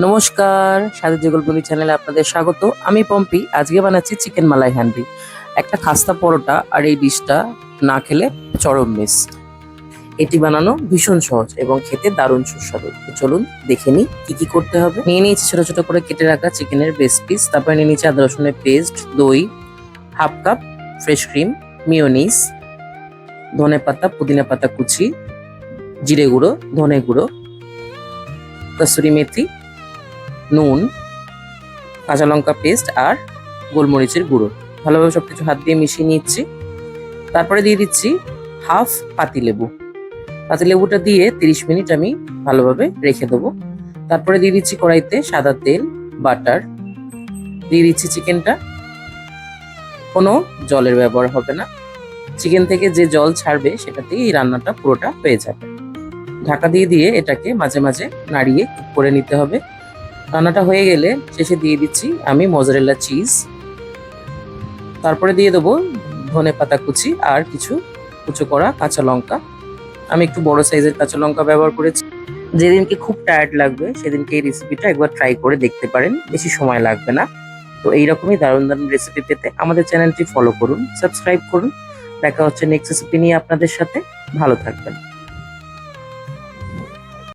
নমস্কার, স্বাদ যুগলবন্দি চ্যানেলে আপনাদের স্বাগত। আমি পম্পি। আজকে বানাচ্ছি চিকেন মালাই হান্ডি। একটা খাস্তা পরোটা আর এই ডিশটা না খেলে চরম মিস। এটি বানানো ভীষণ সহজ এবং খেতে দারুণ সুস্বাদু। তো চলুন দেখে নিই কি কি করতে হবে। নিয়ে নিয়েছি ছোট ছোট করে কেটে রাখা চিকেনের বেস্ট পিস, তারপরে নিয়ে নিয়েছি আদা রসুনের পেস্ট, দই, half cup fresh cream, mayonnaise, ধনে পাতা পুদিনা পাতা কুচি, জিরে গুঁড়ো, ধনে গুঁড়ো, কসুরি মেথি, নুন, কাঁচা লঙ্কা পেস্ট আর গোলমরিচের গুঁড়ো। ভালোভাবে সবকিছু হাত দিয়ে মিশিয়ে নিচ্ছি। তারপরে দিয়ে দিচ্ছি হাফ পাতিলেবু। পাতিলেবুটা দিয়ে 30 মিনিট আমি ভালোভাবে রেখে দেবো। তারপরে দিয়ে দিচ্ছি কড়াইতে সাদা তেল, বাটার, দিয়ে দিচ্ছি চিকেনটা। কোনো জলের ব্যবহার হবে না। চিকেন থেকে যে জল ছাড়বে সেটাতেই এই রান্নাটা পুরোটা হয়ে যাবে। ঢাকা দিয়ে দিয়ে এটাকে মাঝে মাঝে নাড়িয়ে কুক করে নিতে হবে। রান্নাটা হয়ে গেলে শেষে দিয়ে দিচ্ছি আমি মোজারেলা চিজ। তারপরে দিয়ে দেবো ধনে পাতা কুচি আর কিছু কুচো করা কাঁচা লঙ্কা। আমি একটু বড় সাইজের কাঁচা লঙ্কা ব্যবহার করেছি। যেদিনকে খুব টায়ার্ড লাগবে সেদিনকে এই রেসিপিটা একবার ট্রাই করে দেখতে পারেন, বেশি সময় লাগবে না। তো এইরকমই দারুণ দারুণ রেসিপি পেতে আমাদের চ্যানেলটি ফলো করুন, সাবস্ক্রাইব করুন। দেখা হচ্ছে নেক্সট রেসিপি নিয়ে আপনাদের সাথে। ভালো থাকবেন।